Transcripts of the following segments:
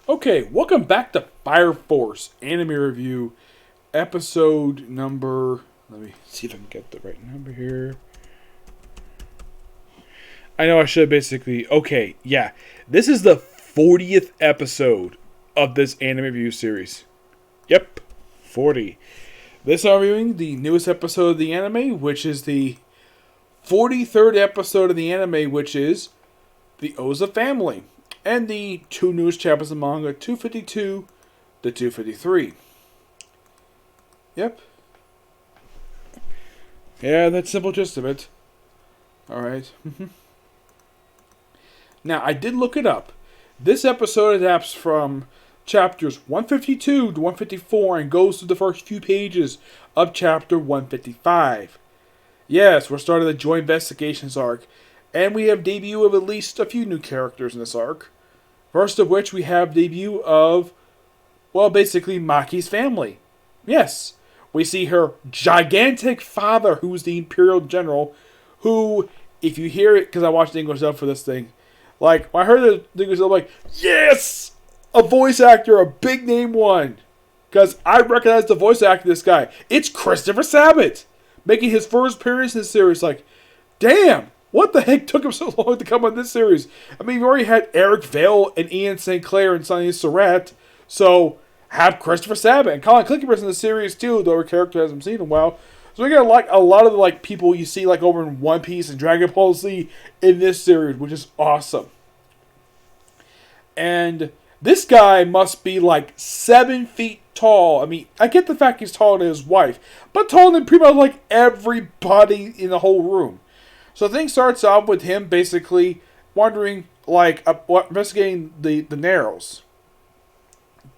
Okay, welcome back to Fire Force Anime Review, episode number. Let me see if I can get the right number here. I know I should basically. Okay, yeah. This is the 40th episode of this anime review series. Yep, 40. This is reviewing the newest episode of the anime, which is the 43rd episode of the anime, which is the Oza Family. And the two newest chapters of manga, 252 to 253. Yep. Yeah, that's simple gist of it. Alright. Now, I did look it up. This episode adapts from chapters 152 to 154 and goes through the first few pages of chapter 155. Yes, we're starting the Joint Investigations arc, and we have debut of at least a few new characters in this arc. First of which we have debut of, well, basically Maki's family. Yes, we see her gigantic father, who's the Imperial General, who, if you hear it, because I watched the English dub for this thing, like, when I heard the English dub, I'm like, yes! A voice actor, a big name one. Because I recognize the voice actor of this guy. It's Christopher Sabat, making his first appearance in the series. Like, damn! What the heck took him so long to come on this series? I mean, we already had Eric Vale and Ian St. Clair and Sonny Surratt, so have Christopher Sabat and Colin Clickenberg in the series too, though our character hasn't seen in a while. So we got like a lot of the people you see like over in One Piece and Dragon Ball Z in this series, which is awesome. And this guy must be like 7 feet tall. I mean, I get the fact he's taller than his wife, but taller than pretty much like everybody in the whole room. So the thing starts off with him basically wondering, investigating the Narrows.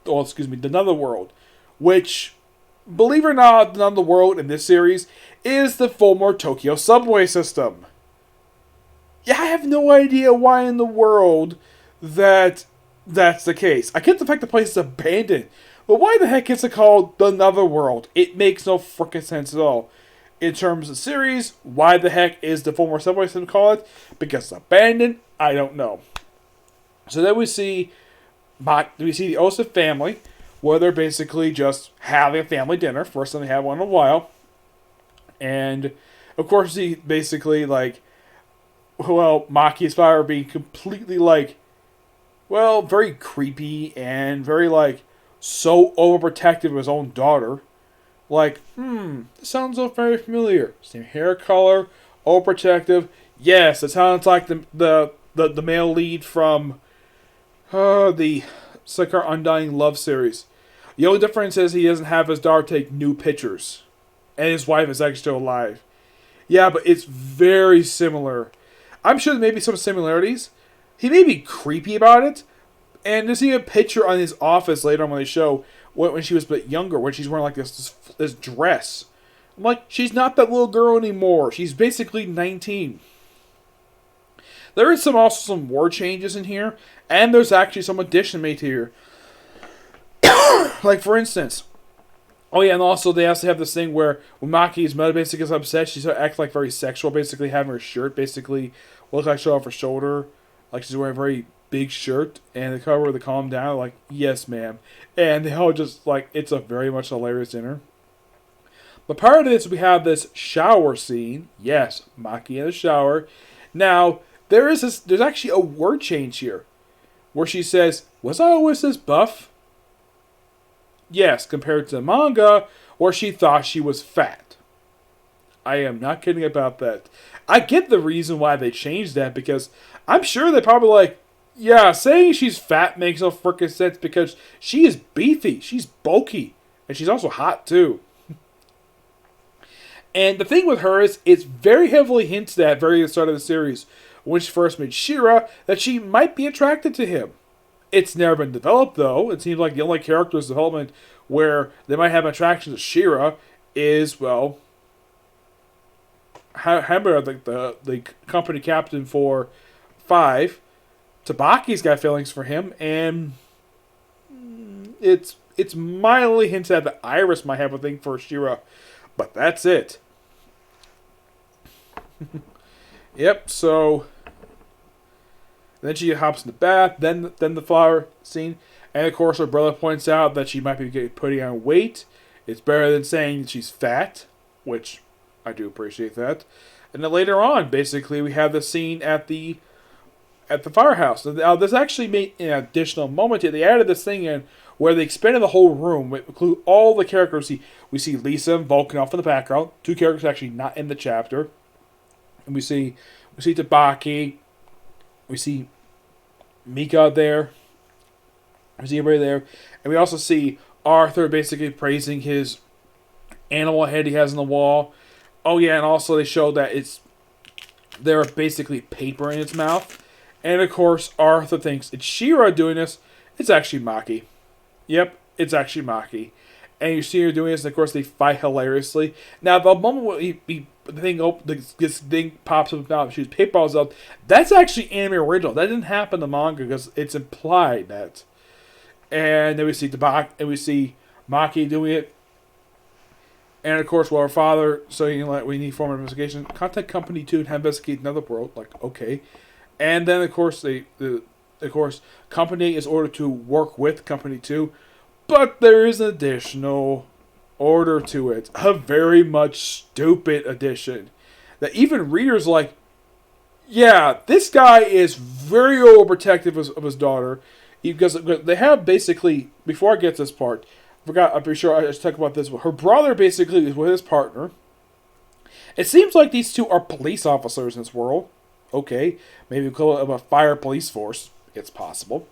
Oh, excuse me, the Netherworld. Which, believe it or not, the Netherworld in this series is the former Tokyo subway system. Yeah, I have no idea why in the world that's the case. I get the fact the place is abandoned, but why the heck is it called the Netherworld? It makes no frickin' sense at all. In terms of the series, why the heck is the former subway system called it? Because it's abandoned? I don't know. So then we see the Osa family, where they're basically just having a family dinner. First time they have one in a while. And, of course, he basically, Maki's father being completely, very creepy and very, so overprotective of his own daughter. This sounds so very familiar. Same hair color, overprotective. Yes, it sounds like the male lead from the Sakura Undying Love series. The only difference is he doesn't have his daughter take new pictures. And his wife is actually still alive. Yeah, but it's very similar. I'm sure there may be some similarities. He may be creepy about it. And there's even a picture on his office later on when they show when she was a bit younger, when she's wearing this dress. I'm like, she's not that little girl anymore. She's basically 19. There is also some word changes in here, and there's actually some addition made here. Like, for instance, oh yeah, and also they have this thing where when Maki's mother basically gets upset, she starts acting very sexual, basically having her shirt basically look like show off her shoulder, like she's wearing a very big shirt, and the cover of the calm down, like, yes ma'am. And they all just, it's a very much hilarious dinner. But part of this, we have this shower scene. Yes, Maki in the shower. Now, there's actually a word change here, where she says, was I always this buff? Yes, compared to the manga, where she thought she was fat. I am not kidding about that. I get the reason why they changed that, because I'm sure they probably yeah, saying she's fat makes no frickin' sense because she is beefy, she's bulky, and she's also hot too. And the thing with her is, it's very heavily hinted at very at the start of the series, when she first met Shira, that she might be attracted to him. It's never been developed though. It seems like the only character's development where they might have an attraction to Shira is, well, Hammer, the company captain for 5. Tabaki's got feelings for him, and it's mildly hinted at that Iris might have a thing for Shira, but that's it. Yep, so And then she hops in the bath, then the flower scene. And of course her brother points out that she might be putting on weight. It's better than saying she's fat, which I do appreciate that. And then later on, basically, we have the scene at the firehouse. Now, this actually made an additional moment here. They added this thing in where they expanded the whole room, include all the characters. We see Lisa and Vulcan off in the background, two characters actually not in the chapter, and we see Tabaki, we see Mika there, we see everybody there, and we also see Arthur basically praising his animal head he has on the wall. Oh yeah, and also they show that there are basically paper in its mouth. And of course, Arthur thinks it's She-Ra doing this. It's actually Maki. Yep, it's actually Maki. And you see her doing this, and of course they fight hilariously. Now, the moment where this thing pops up and shoots paintballs up, that's actually anime original. That didn't happen in the manga because it's implied that. And then we see Maki doing it. And of course, while her father saying like we need formal investigation, contact Company 2 and have investigate another world. Like, okay. And then of course Company is ordered to work with Company 2, but there is an additional order to it. A very much stupid addition. That even readers like, yeah, this guy is very overprotective of his daughter. Because they have basically, before I get to this part, I'm pretty sure I just talked about this. Her brother basically is with his partner. It seems like these two are police officers in this world. Okay, maybe we call it a fire police force. It's possible.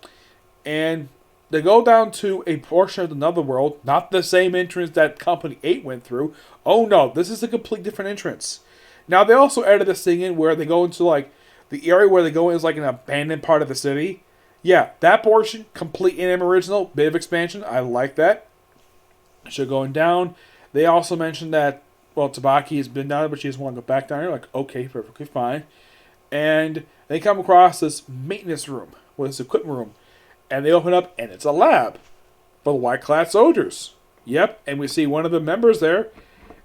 And they go down to a portion of another world, not the same entrance that Company 8 went through. Oh no, this is a complete different entrance. Now they also added this thing in where they go into like, the area where they go in is like an abandoned part of the city. Yeah, that portion, complete anime original, bit of expansion. I like that. So going down, they also mentioned that, well, Tabaki has been down there, but she doesn't want to go back down here. Like, okay, perfectly fine. And they come across this maintenance room, or this equipment room. And they open up, and it's a lab for the white-clad soldiers. Yep, and we see one of the members there,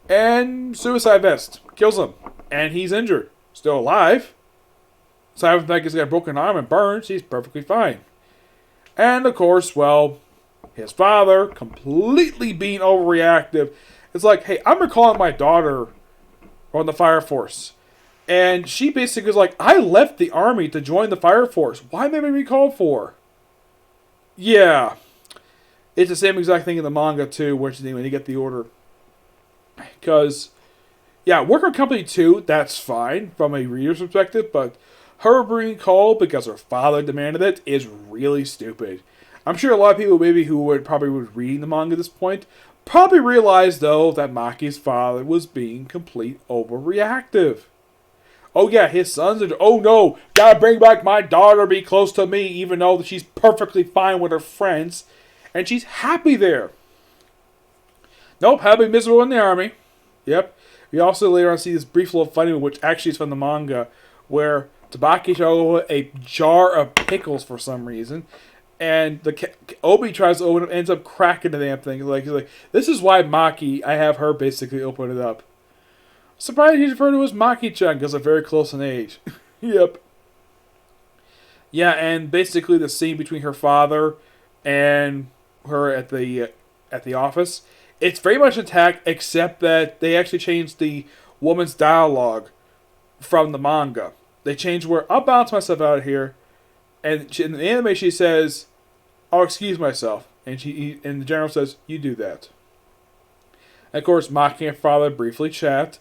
and suicide vest kills him. And he's injured. Still alive. Aside from the fact he's got a broken arm and burns, he's perfectly fine. And, of course, well, his father, completely being overreactive. It's like, hey, I'm recalling my daughter from the Fire Force. And she basically was like, I left the army to join the Fire Force. Why am I being recalled for? Yeah. It's the same exact thing in the manga, too, when you get the order. Because, yeah, work on Company 2, that's fine from a reader's perspective, but her being called because her father demanded it is really stupid. I'm sure a lot of people maybe who would probably reading the manga at this point probably realize, though, that Maki's father was being complete overreactive. Oh yeah, his son's oh no, gotta bring back my daughter, be close to me, even though she's perfectly fine with her friends. And she's happy there. Nope, happy miserable in the army. Yep. We also later on see this brief little funny one, which actually is from the manga, where Tabaki shows a jar of pickles for some reason. And Obi tries to open it, ends up cracking the damn thing. He's like, this is why Maki, I have her basically open it up. Surprised he's referred to as Maki-chan because they're very close in age. Yep. Yeah, and basically the scene between her father and her at the office, it's very much intact, except that they actually changed the woman's dialogue from the manga. They changed where, I'll bounce myself out of here. And in the anime she says, I'll excuse myself. And the general says, you do that. And of course, Maki and father briefly chat.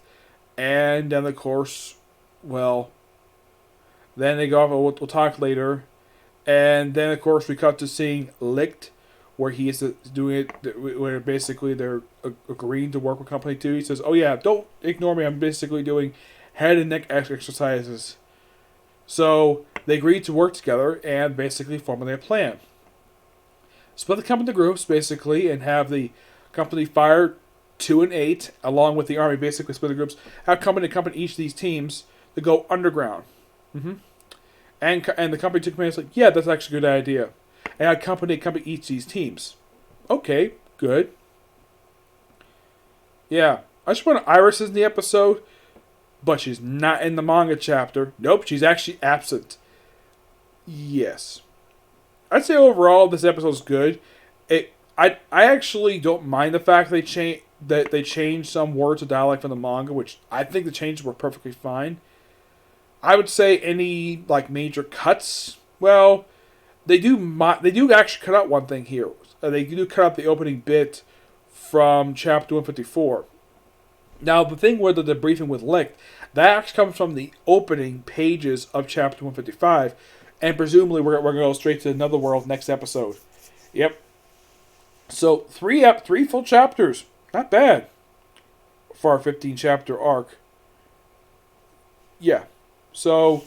And then, of course, well, then they go off, we'll talk later. And then, of course, we cut to seeing Licht, where he is doing it, where basically they're agreeing to work with Company 2. He says, oh yeah, don't ignore me, I'm basically doing head and neck exercises. So, they agreed to work together and basically formulate a plan. Split the company into groups, basically, and have the company fire 2 and 8, along with the army, basically split the groups, have company each of these teams to go underground. And the company took command and said, yeah, that's actually a good idea. And had company each of these teams. Okay, good. Yeah, I just want Iris is in the episode, but she's not in the manga chapter. Nope, she's actually absent. Yes. I'd say overall this episode's good. I actually don't mind the fact they changed some words of dialect from the manga, which I think the changes were perfectly fine. I would say any like major cuts. Well, they do actually cut out one thing here. They do cut out the opening bit from chapter 154. Now the thing with the briefing with Licht, that actually comes from the opening pages of chapter 155, and presumably we're going to go straight to another world next episode. Yep. So three full chapters, not bad for our 15 chapter arc. Yeah. So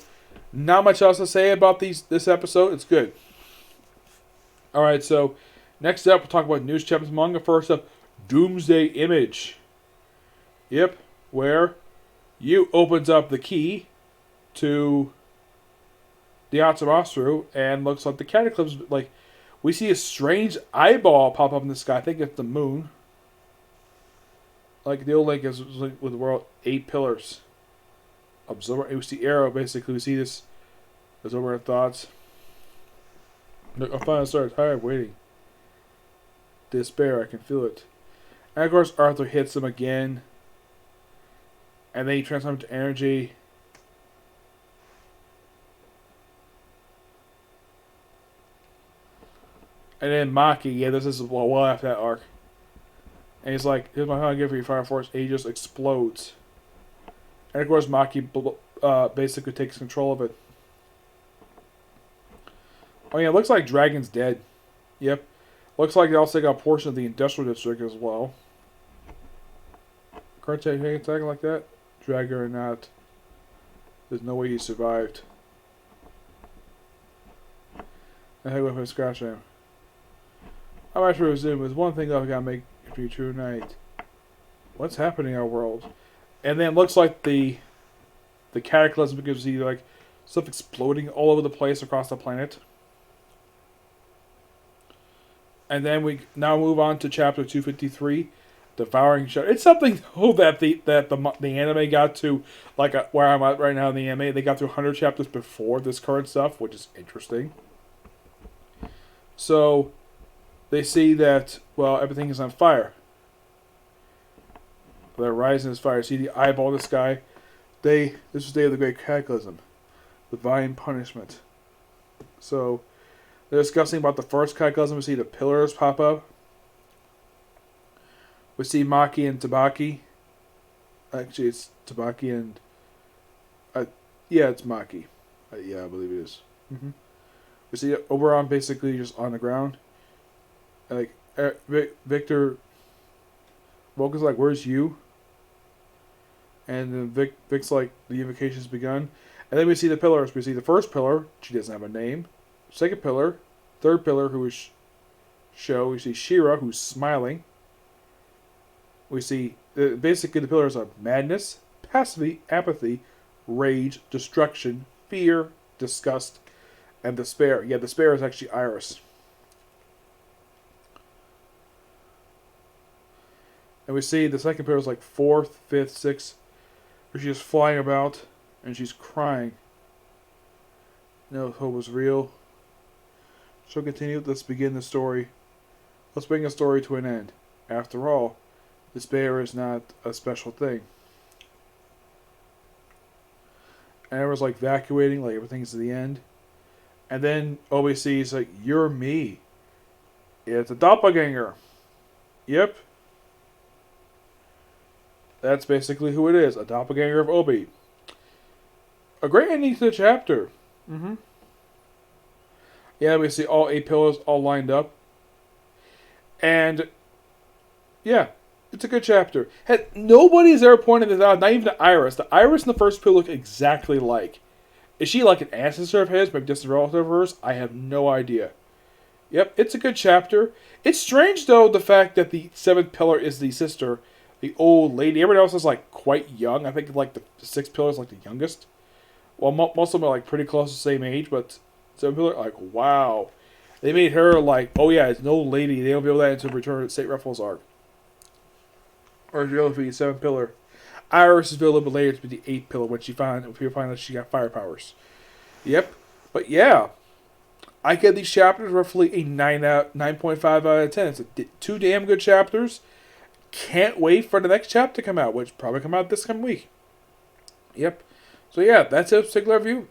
not much else to say about this episode. It's good. All right. So next up, we'll talk about news chapters manga. First up, Doomsday Image. Yep. Where you opens up the key to the Amaterasu and looks like the Cataclysm. Like we see a strange eyeball pop up in the sky. I think it's the moon. Like the old link is with the world 8 pillars. Absorb. We see arrow basically. We see this. There's over our thoughts. I'm finally started tired waiting. Despair. I can feel it. And of course Arthur hits him again. And then he transforms into energy. And then Maki, yeah, this is well after that arc. And he's like, here's my final gift for you, Fire Force. And he just explodes. And of course, Maki basically takes control of it. Oh yeah, it looks like Dragon's dead. Yep. Looks like they also got a portion of the Industrial District as well. Current attack like that? Dragon or not. There's no way he survived. I had with him scratch him. I'm actually resume. There's one thing that I gotta make for you tonight. What's happening in our world? And then it looks like the cataclysm gives you like stuff exploding all over the place across the planet. And then we now move on to chapter 253, Devouring Shadow. It's something though that the anime got to, like where I'm at right now in the anime, they got to 100 chapters before this current stuff, which is interesting. So they see that, well, everything is on fire. They're rising as fire. See the eyeball in the sky? This was the day of the great cataclysm. Divine punishment. So they're discussing about the first cataclysm. We see the pillars pop up. We see Maki and Tabaki. Actually, it's Tabaki and... yeah, it's Maki. Yeah, I believe it is. Mm-hmm. We see Oberon basically just on the ground. Like, Victor... Vulcan's like, where's you? And then Vic's like, the invocation's begun. And then we see the pillars. We see the first pillar. She doesn't have a name. Second pillar. Third pillar, who is Sho. We see Shira, who's smiling. We see, basically the pillars are madness, passivity, apathy, rage, destruction, fear, disgust, and despair. Yeah, despair is actually Iris. And we see the second pillar is like 4th, 5th, 6th, where she's flying about and she's crying. No hope was real. So continue. Let's begin the story. Let's bring a story to an end. After all, despair is not a special thing. And everyone's like evacuating, like everything's to the end. And then Obi sees like, you're me. It's a doppelganger. Yep. That's basically who it is. A doppelganger of Obi. A great ending to the chapter. Mm-hmm. Yeah, we see all 8 pillars all lined up. And yeah, it's a good chapter. Nobody's ever pointed this out, not even the Iris. The Iris and the first pillar look exactly alike. Is she like an ancestor of his, maybe distant relative of hers? I have no idea. Yep, it's a good chapter. It's strange, though, the fact that the 7th pillar is the sister, the old lady. Everyone else is like quite young. I think like the 6th pillar is like the youngest. Well, most of them are like pretty close to the same age, but 7th pillar, like, wow. They made her like, oh yeah, it's an old lady. They don't be able to that until Return to St. Raphael's arc. Or she'll be the 7th pillar. Iris is a little bit later to be the 8th pillar when people find that she got fire powers. Yep. But yeah. I give these chapters roughly a 9.5 out of 10. It's two damn good chapters. Can't wait for the next chapter to come out, which probably come out this coming week. Yep. So yeah, that's a particular review.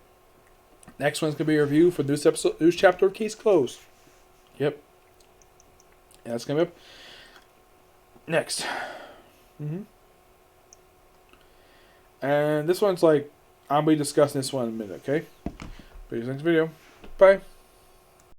Next one's gonna be a review for this episode, this chapter of Case Closed. Yep. Yeah, that's gonna be up next. And this one's like, I'll be discussing this one in a minute, okay? But next video. Bye.